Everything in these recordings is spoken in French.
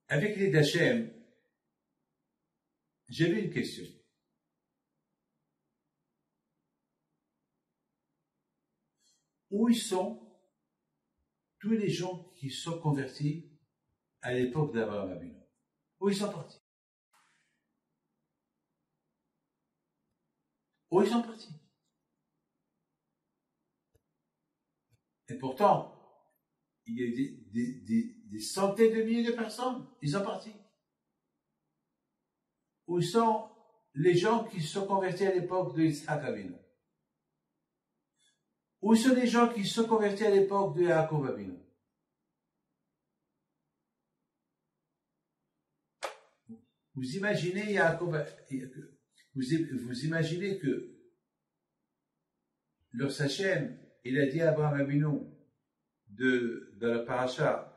Avec les d'Hachem, j'avais une question. Où ils sont tous les gens qui sont convertis à l'époque d'Abraham Avinu? Où ils sont partis? Où ils sont partis? Et pourtant, il y a des centaines de milliers de personnes, ils sont partis. Où sont les gens qui se sont convertis à l'époque de Yitzhak Avinu? Où sont les gens qui se sont convertis à l'époque de Yaakov Avinu? Vous imaginez vous imaginez que lorsque Hachem, il a dit à Abraham Avinu dans la paracha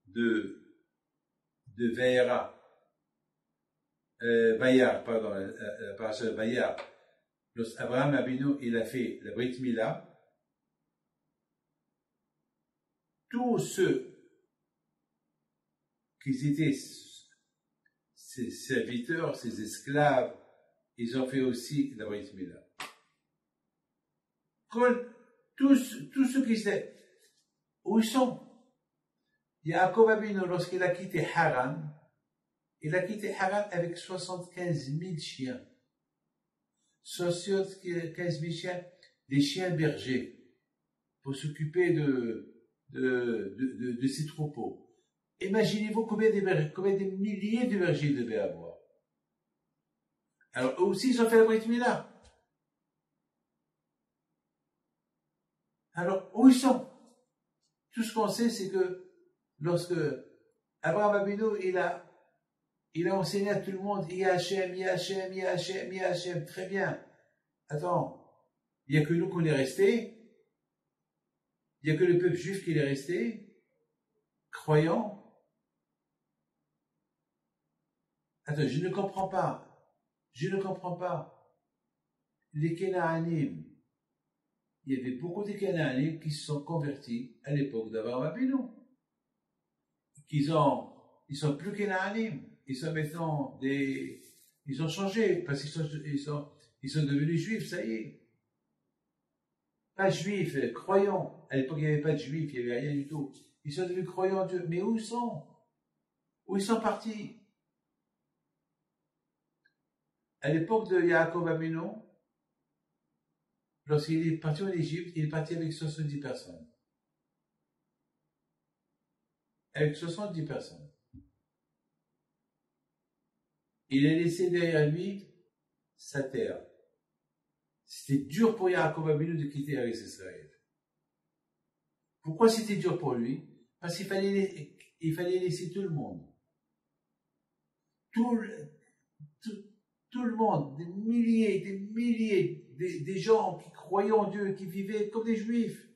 de Vayar, pardon, la paracha de Vayar, lorsque Abraham Avinu, il a fait la Brit Mila, tous ceux qui étaient ses serviteurs, ses esclaves, ils ont fait aussi la Brit Mila. Tous ceux qui étaient, où ils sont? Yaakov Avinu, lorsqu'il a quitté Haran, il a quitté Haran avec 75 000 chiens. 75 000 chiens, des chiens bergers, pour s'occuper de ces troupeaux. Imaginez-vous combien de milliers de bergers il devait avoir. Alors, eux aussi, ils ont fait la Brit Mila. Alors, où ils sont? Tout ce qu'on sait, c'est que lorsque Abraham Avinu, il a enseigné à tout le monde, il y a Hachem, il y a Hachem, il y a Hachem, il y a Hachem. Très bien. Attends, il n'y a que nous qu'on est restés. Il n'y a que le peuple juif qui est resté, croyant. Attends, je ne comprends pas. Les Canaanim, il y avait beaucoup de Canaanim qui se sont convertis à l'époque d'Abraham Avinu. Ils sont plus Canaanim. Ils sont maintenant ils ont changé parce qu'ils sont devenus juifs, ça y est. Pas juifs, croyants. À l'époque, il n'y avait pas de juifs, il n'y avait rien du tout. Ils sont devenus croyants en Dieu. Mais où ils sont? Où ils sont partis? À l'époque de Yaakov Avinu, lorsqu'il est parti en Égypte, il est parti avec 70 personnes. Avec 70 personnes. Il a laissé derrière lui sa terre. C'était dur pour Yaakov Avinu de quitter Eretz Israël. Pourquoi c'était dur pour lui? Parce qu'il fallait laisser tout le monde. Tout le monde, des milliers, des gens qui croyaient en Dieu, qui vivaient comme des juifs,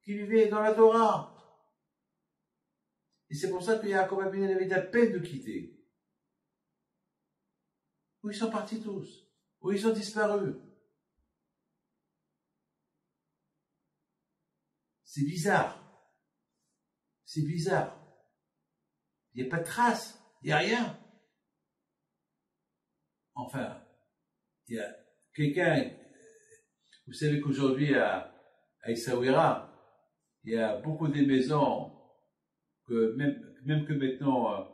qui vivaient dans la Torah. Et c'est pour ça que Yaakov Avinu avait de la peine de quitter. Où ils sont partis tous? Où ils ont disparu? C'est bizarre. Il n'y a pas de traces, il n'y a rien. Enfin, il y a quelqu'un, vous savez qu'aujourd'hui à Essaouira, il y a beaucoup de maisons que même que maintenant,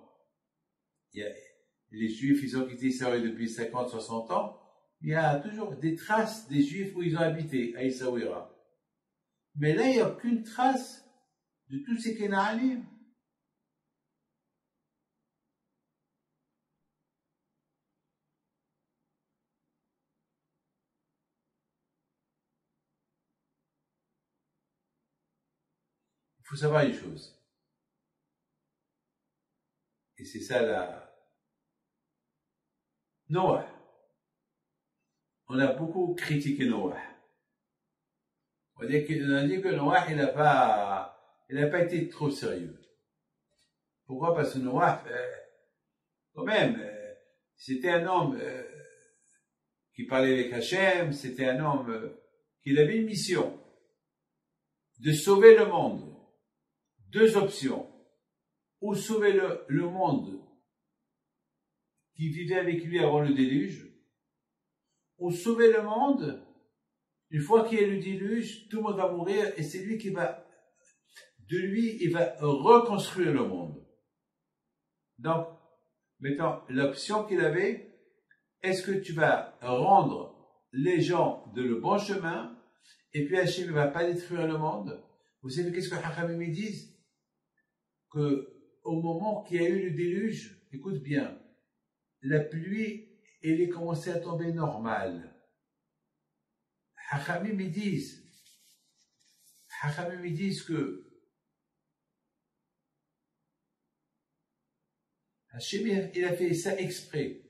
les Juifs, ils ont quitté Essaouira depuis 50, 60 ans, il y a toujours des traces des Juifs où ils ont habité à Essaouira. Mais là, il n'y a aucune trace de tous ces Canaanim. Il faut savoir une chose. Et c'est ça Noah. On a beaucoup critiqué Noah. On a dit que Noah, il n'a pas été trop sérieux. Pourquoi? Parce que Noah, quand même, c'était un homme qui parlait avec Hachem, c'était un homme qui avait une mission de sauver le monde deux options. Ou sauver le monde qui vivait avec lui avant le déluge, ou sauver le monde, une fois qu'il y a le déluge, tout le monde va mourir et c'est lui qui va, de lui, il va reconstruire le monde. Donc, maintenant, l'option qu'il avait, est-ce que tu vas rendre les gens de le bon chemin et puis Hachem ne va pas détruire le monde? Vous savez qu'est-ce que Hachamim disent? Que au moment qu'il y a eu le déluge, écoute bien, la pluie, elle est commencée à tomber normale. Hachamim disent que Hachem, il a fait ça exprès.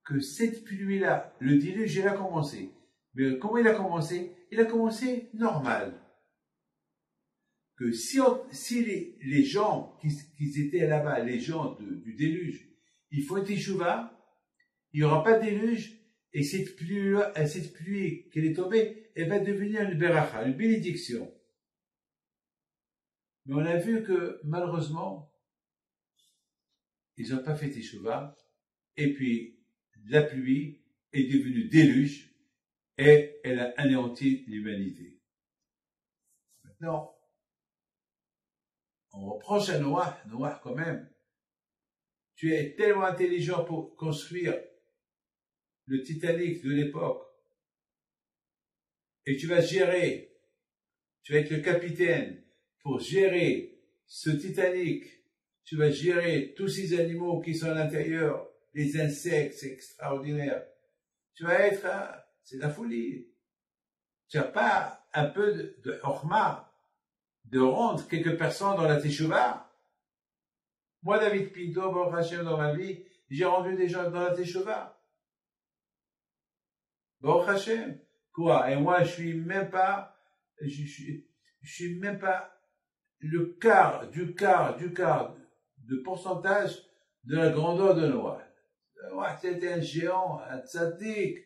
Que cette pluie-là, le déluge, il a commencé. Mais comment il a commencé? Il a commencé normal. Que si les gens qui étaient là-bas, les gens du déluge, ils font teshuva, il n'y aura pas de déluge, et cette pluie qui est tombée, elle va devenir une beracha, une bénédiction. Mais on a vu que, malheureusement, ils n'ont pas fait teshuva, et puis, la pluie est devenue déluge, et elle a anéanti l'humanité. Maintenant, on reproche à Noah quand même, tu es tellement intelligent pour construire le Titanic de l'époque, et tu vas être le capitaine pour gérer ce Titanic, tu vas gérer tous ces animaux qui sont à l'intérieur, les insectes, c'est extraordinaire. Tu vas être, c'est la folie. Tu n'as pas un peu de chorma, de rendre quelques personnes dans la teshuva. Moi, David Pinto, Baruch Hashem, dans ma vie, j'ai rendu des gens dans la teshuva. Baruch Hashem. Quoi? Et moi, je suis même pas le quart de pourcentage de la grandeur de Noah. Noah, c'était un géant, un tzaddik.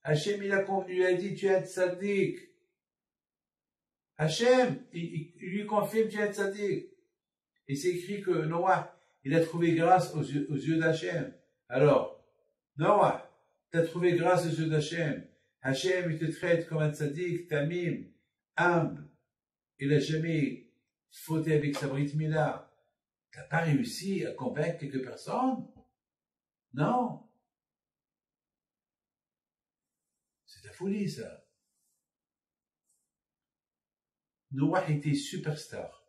Hachem, il a dit, tu es un tzaddik. Hachem, il lui confirme, tu es un tzaddik. Et c'est écrit que Noah, il a trouvé grâce aux yeux d'Hachem. Alors, Noah, tu as trouvé grâce aux yeux d'Hachem. Hachem, il te traite comme un tzaddik, tamim, humble. Il n'a jamais fauté avec sa brit mila. Tu n'as pas réussi à convaincre quelques personnes? Non. C'est la folie, ça. Noah était superstar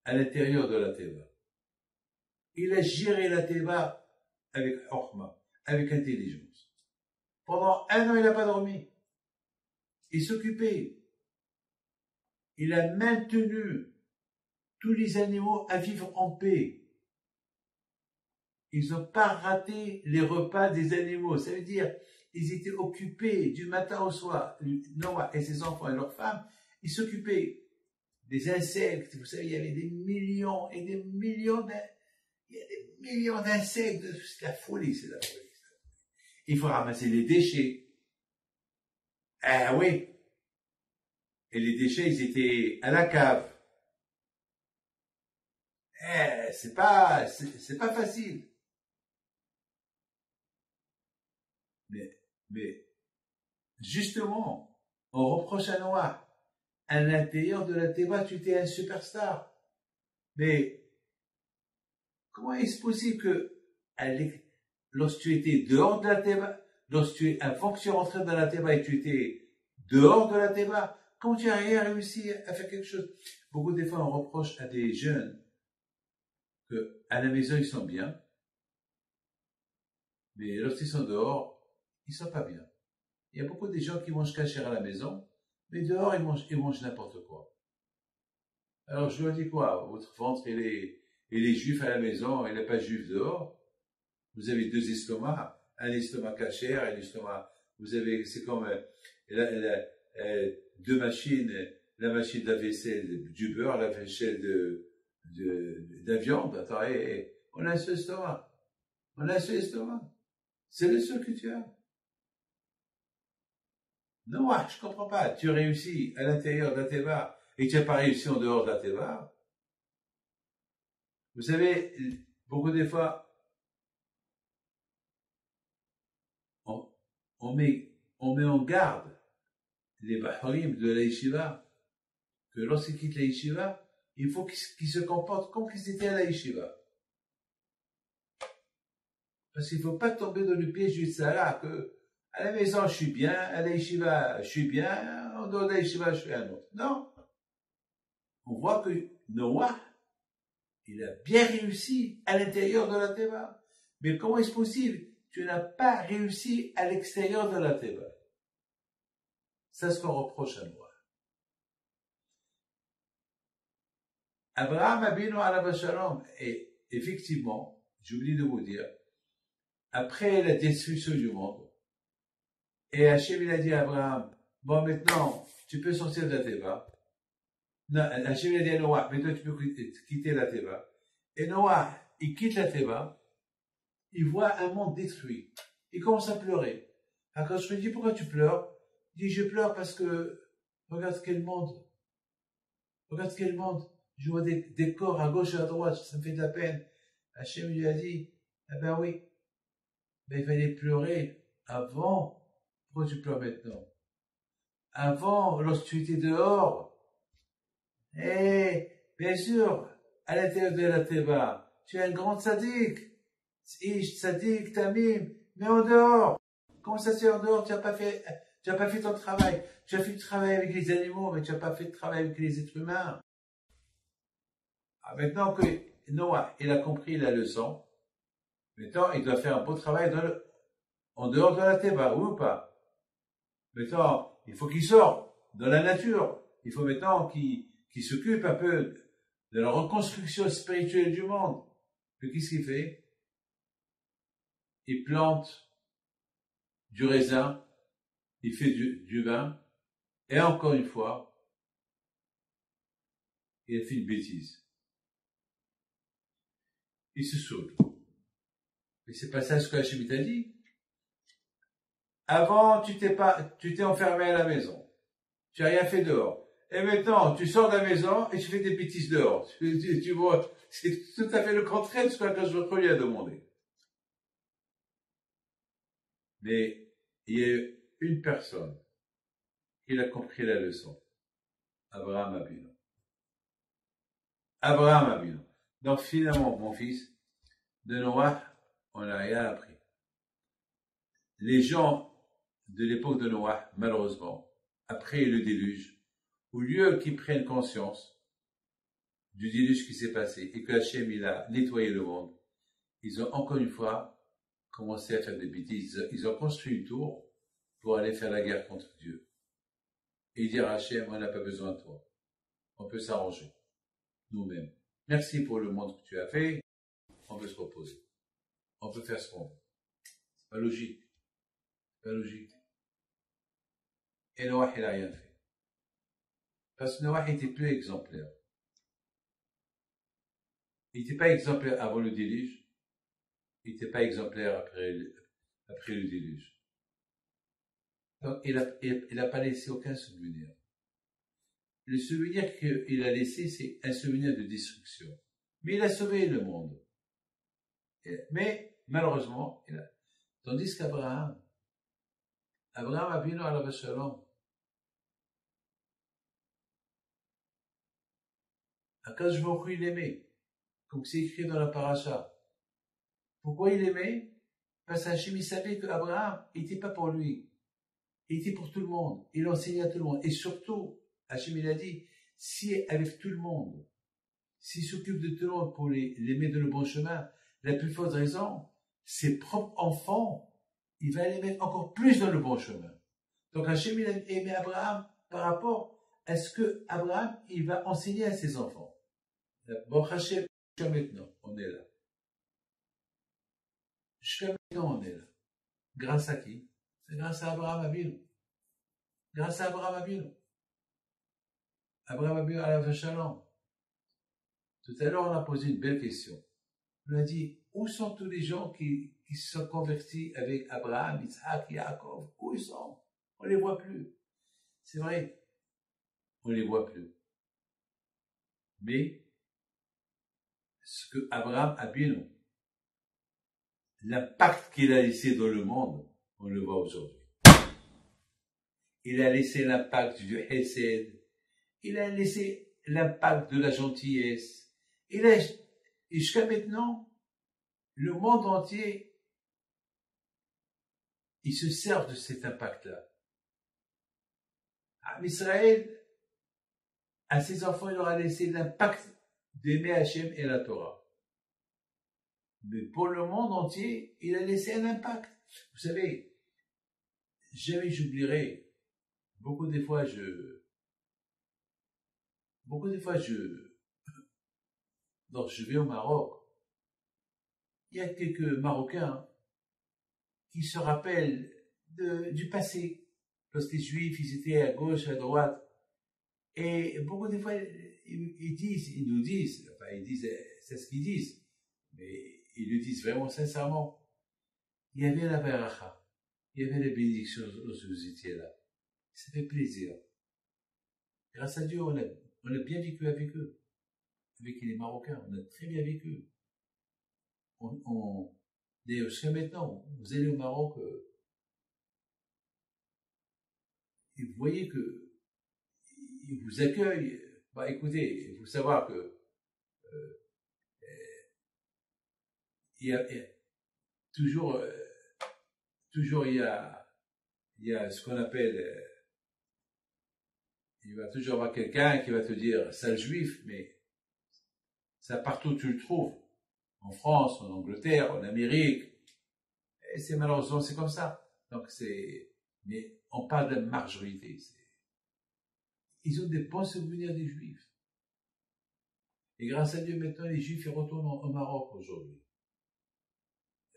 à l'intérieur de la Teva. Il a géré la Teva avec Orma, avec intelligence. Pendant 1 an, il n'a pas dormi. Il s'occupait. Il a maintenu tous les animaux à vivre en paix. Ils n'ont pas raté les repas des animaux. Ça veut dire, ils étaient occupés du matin au soir. Noah et ses enfants et leurs femmes, ils s'occupaient des insectes. Vous savez, il y avait des millions et des millions d'insectes. C'est la folie, c'est la folie. Il faut ramasser les déchets. Ah oui. Et les déchets, ils étaient à la cave. C'est pas facile. Mais, justement, on reproche à Noah, à l'intérieur de la Teva, tu étais un superstar. Mais, comment est-ce possible que, lorsque tu étais dehors de la Teva, avant que tu rentres dans la Teva et que tu étais dehors de la Teva, comment tu as rien réussi à faire quelque chose? Beaucoup de fois, on reproche à des jeunes que, à la maison, ils sont bien, mais lorsqu'ils sont dehors, ils sont pas bien. Il y a beaucoup de gens qui mangent kasher à la maison, mais dehors, ils mangent n'importe quoi. Alors, je leur dis quoi? Votre ventre, il est juif à la maison, il n'est pas juif dehors. Vous avez 2 estomacs, un estomac kasher, un estomac, c'est comme 2 machines, la machine de la vaisselle du beurre, la vaisselle de la viande. Attends, on a un seul estomac. C'est le seul que tu as. Non, je comprends pas. Tu réussis à l'intérieur de la Teva et tu n'as pas réussi en dehors de la Teva. Vous savez, beaucoup des fois, on met en garde les Baharim de la Yeshiva, que lorsqu'ils quittent la Yeshiva, il faut qu'ils se comportent comme qu'ils étaient à la Yeshiva. Parce qu'il ne faut pas tomber dans le piège du Tzara, que à la maison je suis bien, à la Yeshiva je suis bien, en dehors de la Yeshiva je suis un autre. Non. On voit que Noah, il a bien réussi à l'intérieur de la Teva. Mais comment est-ce possible? Tu n'as pas réussi à l'extérieur de la Teva. C'est ce qu'on reproche à Noah. Abraham Abinu alav shalom, et effectivement, j'oublie de vous dire, après la destruction du monde, et Hachem il a dit à Abraham, bon maintenant, tu peux sortir de la Teva. Non, Hachem il a dit à Noah, maintenant tu peux quitter la Teva. Et Noah, il quitte la Teva, il voit un monde détruit. Il commence à pleurer. Alors quand je lui dis, pourquoi tu pleures? Il dit, je pleure parce que, regarde quel monde. Regarde quel monde. Je vois des corps à gauche et à droite, ça me fait de la peine. Hachem lui a dit, eh ben oui, mais il fallait pleurer avant. Pourquoi tu pleures maintenant? Avant, lorsque tu étais dehors. Eh, bien sûr, à l'intérieur de la Teva, tu es un grand tzaddik. Ish, tzaddik, tamim, mais en dehors. Comment ça se fait en dehors? Tu n'as pas fait ton travail. Tu as fait du travail avec les animaux, mais tu n'as pas fait de travail avec les êtres humains. Maintenant que Noah, il a compris la leçon, maintenant, il doit faire un beau travail en dehors de la Teva, oui ou pas? Maintenant, il faut qu'il sorte dans la nature. Il faut maintenant qu'il s'occupe un peu de la reconstruction spirituelle du monde. Mais qu'est-ce qu'il fait? Il plante du raisin, il fait du vin, et encore une fois, il a fait une bêtise. Il se saoule. Mais c'est pas ça ce que Hachem t'a dit. Avant, tu t'es enfermé à la maison. Tu n'as rien fait dehors. Et maintenant, tu sors de la maison et tu fais des bêtises dehors. Tu vois, c'est tout à fait le contraire de ce que je lui a demandé. Mais il y a une personne qui a compris la leçon. Abraham Abinu. Abraham Abinu. Donc finalement, mon fils, de Noah, on n'a rien appris. Les gens de l'époque de Noah, malheureusement, après le déluge, au lieu qu'ils prennent conscience du déluge qui s'est passé et que Hachem il a nettoyé le monde, ils ont encore une fois commencé à faire des bêtises. Ils ont construit une tour pour aller faire la guerre contre Dieu. Et dire à Hachem, on n'a pas besoin de toi. On peut s'arranger. Nous-mêmes. Merci pour le monde que tu as fait. On peut se reposer. On peut faire ce qu'on veut. C'est pas logique. C'est pas logique. Et Noah, il n'a rien fait. Parce que Noah était plus exemplaire. Il n'était pas exemplaire avant le déluge. Il n'était pas exemplaire après le déluge. Donc, il n'a pas laissé aucun souvenir. Le souvenir qu'il a laissé, c'est un souvenir de destruction. Mais il a sauvé le monde. Mais, malheureusement, tandis qu'Abraham Avinu alav shalom, Akadosh Baruch Hu, il aimait, comme c'est écrit dans la paracha. Pourquoi il aimait? Parce qu'Hachem, il savait qu'Abraham n'était pas pour lui. Il était pour tout le monde. Il enseignait à tout le monde. Et surtout, Hachem, il a dit, si avec tout le monde, s'il s'occupe de tout le monde pour les mettre dans le bon chemin, la plus forte raison, ses propres enfants, il va les mettre encore plus dans le bon chemin. Donc Hachem, il a aimé Abraham par rapport à ce que Abraham, il va enseigner à ses enfants. Bon, Hachem, jusqu'à maintenant, on est là. Jusqu'à maintenant, on est là. Grâce à qui? C'est grâce à Abraham Abinu. Grâce à Abraham Abinu. Abraham Abinu alav shalom. Tout à l'heure, on a posé une belle question. On a dit, où sont tous les gens qui se sont convertis avec Abraham, Isaac, Yaakov? Où ils sont? On ne les voit plus. C'est vrai, on ne les voit plus. Mais ce que Abraham Abinu, l'impact qu'il a laissé dans le monde, on le voit aujourd'hui. Il a laissé l'impact du Hesed, il a laissé l'impact de la gentillesse, et jusqu'à maintenant, le monde entier, il se sert de cet impact-là. Israël, à ses enfants, il leur a laissé l'impact d'aimer Hachem et la Torah. Mais pour le monde entier, il a laissé un impact. Vous savez, jamais j'oublierai, beaucoup des fois, donc je vais au Maroc, il y a quelques Marocains qui se rappellent du passé, lorsque les Juifs, ils étaient à gauche, à droite, et beaucoup de fois, ils nous disent, enfin, ils disent, c'est ce qu'ils disent, mais ils le disent vraiment sincèrement. Il y avait la baracha, il y avait la bénédiction lorsque vous étiez là. Ça fait plaisir. Grâce à Dieu, on a bien vécu avec eux, avec les Marocains, on a très bien vécu. D'ailleurs, jusqu'à maintenant, vous allez au Maroc, et vous voyez que ils vous accueillent. Bah, écoutez, il faut savoir que il y a toujours il y a ce qu'on appelle, il va toujours y avoir quelqu'un qui va te dire sale juif, mais ça partout où tu le trouves, en France, en Angleterre, en Amérique, et c'est malheureusement c'est comme ça. Donc mais on parle de la majorité. Ils ont des bons souvenirs des juifs. Et grâce à Dieu, maintenant, les juifs ils retournent au Maroc aujourd'hui.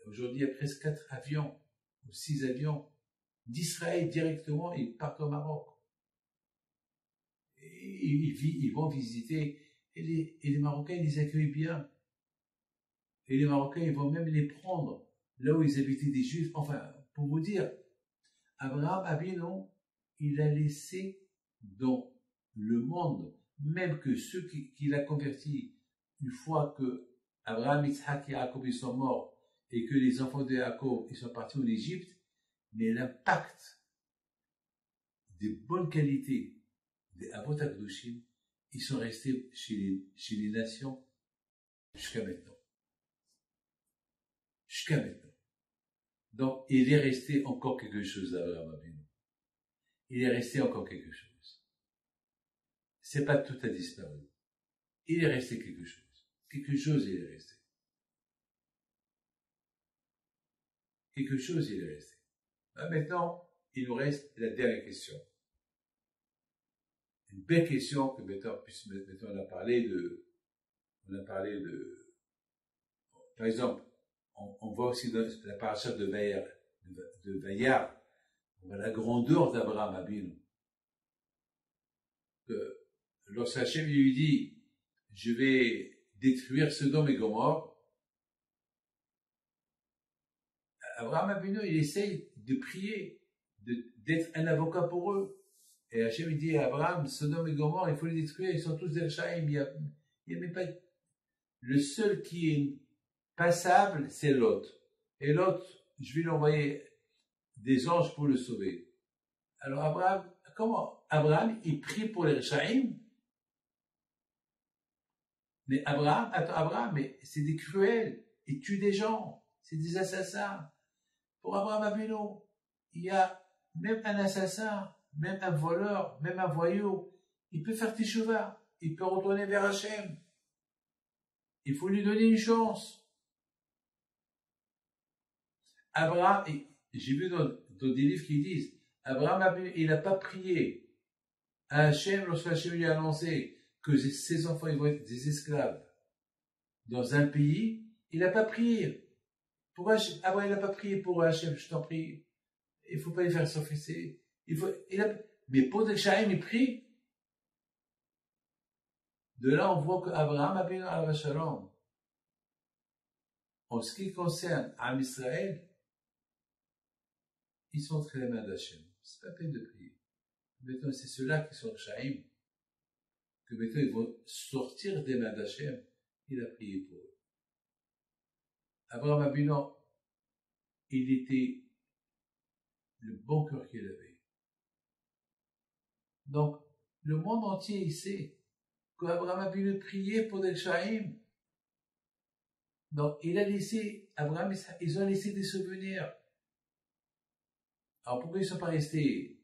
Aujourd'hui, il y a presque 4 avions, ou 6 avions, d'Israël directement, ils partent au Maroc. Et ils vont visiter, et les Marocains, ils les accueillent bien. Et les Marocains, ils vont même les prendre là où ils habitaient des Juifs. Enfin, pour vous dire, Abraham Abinu, il a laissé dans le monde, même que ceux qu'il a convertis, une fois que Abraham, Yitzhak et Jacob ils sont morts, et que les enfants de Jacob ils sont partis en Égypte, mais l'impact des bonnes qualités des Avot HaKadoshim, ils sont restés chez les nations jusqu'à maintenant. Jusqu'à maintenant. Donc, il est resté encore quelque chose d'Abraham Abinu. Il est resté encore quelque chose. C'est pas tout a disparu. Il est resté quelque chose. Quelque chose, il est resté. Quelque chose, il est resté. Maintenant, il nous reste la dernière question. Une belle question que maintenant, on a parlé de, par exemple, on voit aussi dans la paracha de Vayar, on voit la grandeur d'Abraham Abinu. Que lorsque Hachem lui dit, je vais détruire Sodome et Gomorrhe, Abraham Abinu, il essaye de prier, d'être un avocat pour eux. Et Hachem dit à Abraham, Sodome et Gomorrhe, il faut les détruire, ils sont tous des Rechaim, il y a même pas, le seul qui est passable, c'est Lot. Et Lot, je vais lui envoyer des anges pour le sauver. Alors Abraham, comment? Abraham, il prie pour les Rechaim. Mais Abraham, mais c'est des cruels. Ils tuent des gens. C'est des assassins. Pour Abraham Abinu, il y a même un assassin, même un voleur, même un voyou. Il peut faire teshuva. Il peut retourner vers Hachem. Il faut lui donner une chance. Abraham, j'ai vu dans des livres qui disent, Abraham Abinu, il n'a pas prié à Hachem lorsque Hachem lui a annoncé que ses enfants ils vont être des esclaves dans un pays, il n'a pas prié. Pourquoi Abraham il n'a pas prié pour Hachem, je t'en prie. Il ne faut pas les faire s'offenser. Mais pour des Shaim, il prie. De là, on voit qu'Abraham a bien à Shalom. En ce qui concerne Am Israël, ils sont très mains d'Hachem. C'est pas peine de prier. Maintenant, c'est ceux-là qui sont Shaim. que maintenant ils vont sortir des mains d'Hachem, il a prié pour eux. Abraham Avinu, il était le bon cœur qu'il avait. Donc, le monde entier, il sait qu'Abraham Avinu priait pour des Shaim. Donc, il a laissé, Abraham, ils ont laissé des souvenirs. Alors, pourquoi ils ne sont pas restés?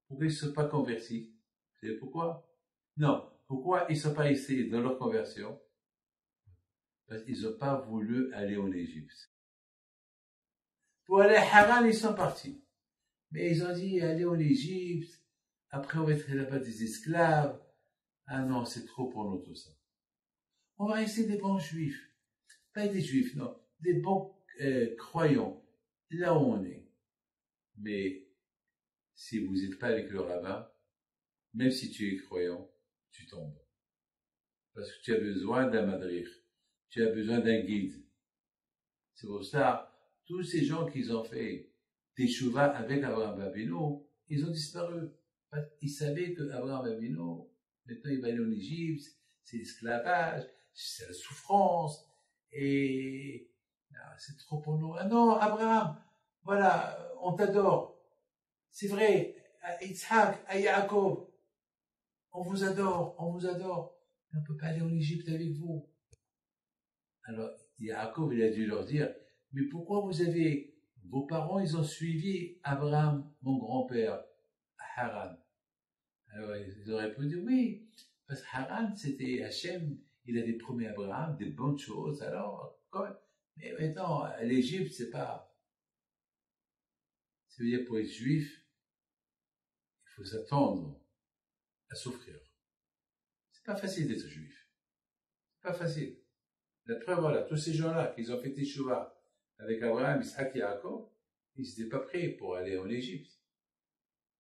Pourquoi ils ne sont pas convertis? Vous savez pourquoi? Non. Pourquoi ils ne sont pas restés dans leur conversion? Parce qu'ils n'ont pas voulu aller en Égypte. Pour aller à Haran, ils sont partis. Mais ils ont dit, aller en Égypte, après on va être là-bas des esclaves. Ah non, c'est trop pour nous tout ça. On va rester des bons juifs. Pas des juifs, non. Des bons croyants. Là où on est. Mais si vous n'êtes pas avec le rabbin, même si tu es croyant, tu tombes. Parce que tu as besoin d'un madrir. Tu as besoin d'un guide. C'est pour ça, tous ces gens qui ont fait des chouvas avec Abraham Avinu, ils ont disparu. Ils savaient que Abraham Avinu, maintenant il va aller en Égypte, c'est l'esclavage, c'est la souffrance, et c'est trop pour nous. Ah non, Abraham, voilà, on t'adore. C'est vrai, à Yitzhak, à Yaakov, on vous adore, mais on ne peut pas aller en Égypte avec vous. Alors, Yaakov, il a dû leur dire, mais pourquoi vos parents, ils ont suivi Abraham, mon grand-père, à Haran? Alors, ils auraient répondu, oui, parce que Haran, c'était Hachem, il avait promis à Abraham des bonnes choses, alors, mais maintenant, l'Égypte, c'est pas, ça veut dire pour être juif, il faut s'attendre à souffrir. C'est pas facile d'être juif. C'est pas facile. La preuve, voilà, tous ces gens-là, qui ont fait Teshuvah avec Abraham, Isaac et Yaakov, ils n'étaient pas prêts pour aller en Égypte.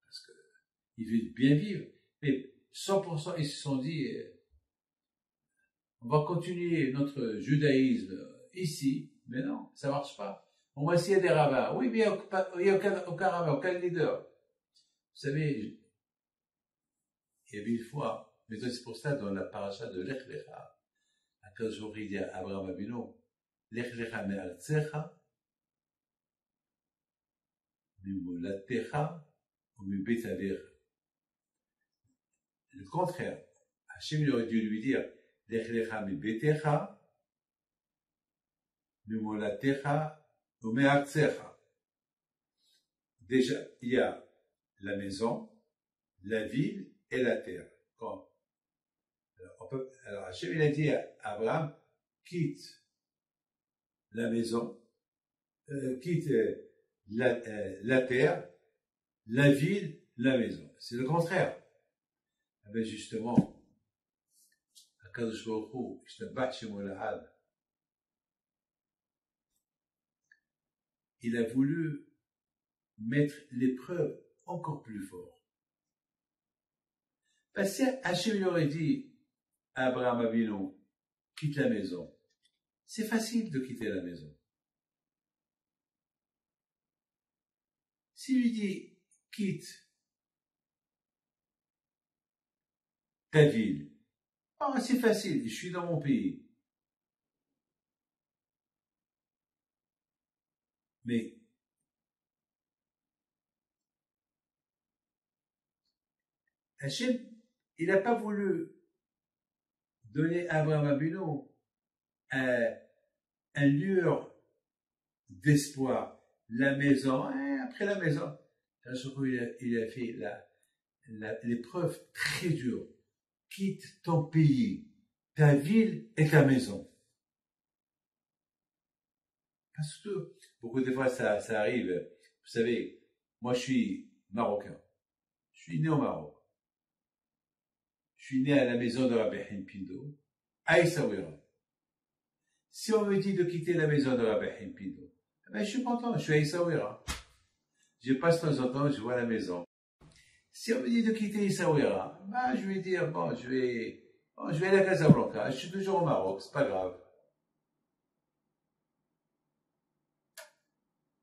Parce qu'ils veulent bien vivre. Mais 100%, ils se sont dit, on va continuer notre judaïsme ici, mais non, ça marche pas. On va essayer des rabbins. Oui, mais il n'y a aucun rabbin, aucun leader. Vous savez, il y avait une fois, mais c'est pour ça dans la paracha de Lech Lecha, quand je dit à Abraham Avinu, Lech Lecha me'artzecha, mimolatecha, ou mibet avecha. Le contraire. Hachem aurait dû lui dire, Lech Lecha mibetecha, mimolatecha, ou me'artzecha. Déjà, il y a la maison, la ville et la terre. Alors Hachem, il a dit à Abraham, quitte la maison, quitte la terre, la ville, la maison. C'est le contraire. Eh bien justement, Akadosh Baruch Hu, Ishtabach Shemo Lahad, il a voulu mettre l'épreuve encore plus fort. Parce que Hachem lui aurait dit à Abraham Avinu, quitte la maison. C'est facile de quitter la maison. S'il lui dit, quitte ta ville, oh, c'est facile, je suis dans mon pays. Mais Hachem, il n'a pas voulu donner à Abraham Avinu un lueur d'espoir. La maison, après la maison, il a fait l'épreuve très dure. Quitte ton pays, ta ville et ta maison. Parce que beaucoup de fois ça arrive. Vous savez, moi je suis marocain. Je suis né au Maroc. Je suis né à la maison de Rabbi Haim Pindo, à Essaouira. Si on me dit de quitter la maison de Rabbi Haim Pindo, ben je suis content, je suis à Essaouira. Je passe de temps en temps, je vois la maison. Si on me dit de quitter Essaouira, ben je vais dire, bon, je vais aller à Casablanca, je suis toujours au Maroc, c'est pas grave.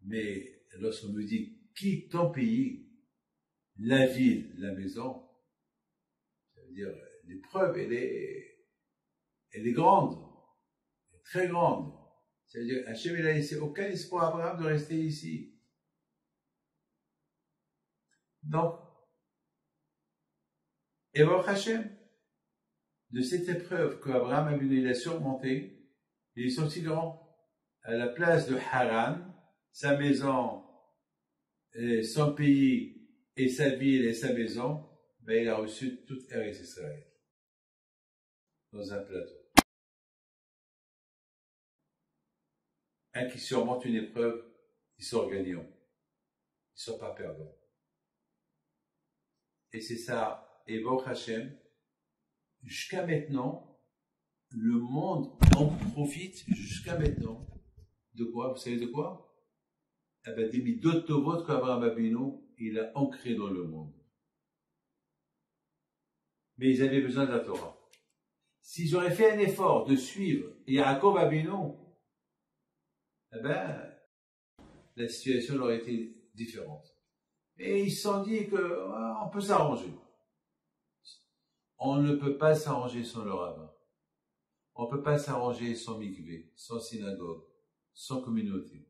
Mais lorsqu'on me dit, quitte ton pays, la ville, la maison, ça veut dire, l'épreuve, elle est grande, elle est très grande. C'est-à-dire, Hachem, il a laissé aucun espoir à Abraham de rester ici. Donc, et Baruch Hachem, de cette épreuve qu'Abraham a surmontée, il est sorti grand. À la place de Haran, sa maison, son pays et sa ville et sa maison, ben, il a reçu toute Eretz Israël dans un plateau. Un qui surmonte une épreuve, il sort gagnant. Il ne sort pas perdant. Et c'est ça. Et Baruch Hashem, jusqu'à maintenant, le monde en profite jusqu'à maintenant. De quoi? Vous savez de quoi? Eh ben, des midot tovot qu'Abraham Avinu, il a ancré dans le monde. Mais ils avaient besoin de la Torah. S'ils auraient fait un effort de suivre Yaakov Avinu, eh ben, la situation aurait été différente. Et ils se sont dit qu'on peut s'arranger. On ne peut pas s'arranger sans le rabbin. On ne peut pas s'arranger sans mikvé, sans synagogue, sans communauté.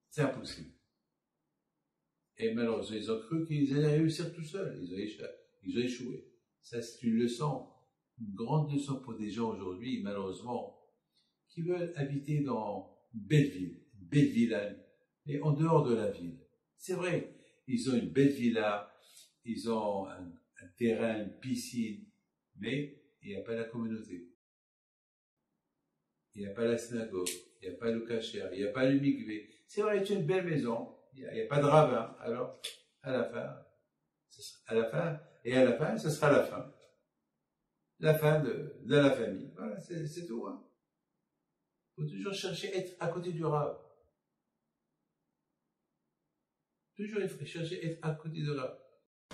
C'est impossible. Et malheureusement, ils ont cru qu'ils allaient réussir tout seuls. Ils ont échoué. Ça, c'est une leçon, une grande leçon pour des gens aujourd'hui, malheureusement, qui veulent habiter dans une belle villa, et en dehors de la ville. C'est vrai, ils ont une belle villa, ils ont un terrain, une piscine, mais il n'y a pas la communauté. Il n'y a pas la synagogue, il n'y a pas le kasher, il n'y a pas le mikvé. C'est vrai, c'est une belle maison, il n'y a pas de rabbin. Alors, à la fin, ce sera la fin. La fin de la famille. Voilà, c'est tout. Hein. Il faut toujours chercher à être à côté du rabbin. Toujours chercher à être à côté de rabbin.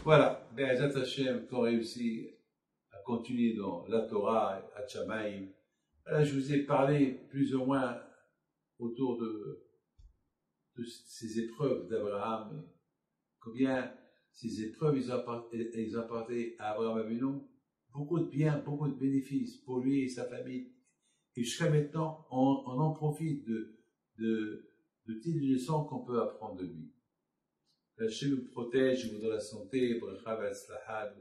Voilà, Be'ezat Hashem, qu'on réussit à continuer dans la Torah, à Shamaïm. Là, je vous ai parlé plus ou moins autour de ces épreuves d'Abraham, combien ces épreuves ils ont apporté à Abraham Avinu beaucoup de biens, beaucoup de bénéfices pour lui et sa famille. Et jusqu'à maintenant, on en profite de toutes les leçons qu'on peut apprendre de lui. Hachem nous protège, nous donne la santé, bracha v'atzlaha.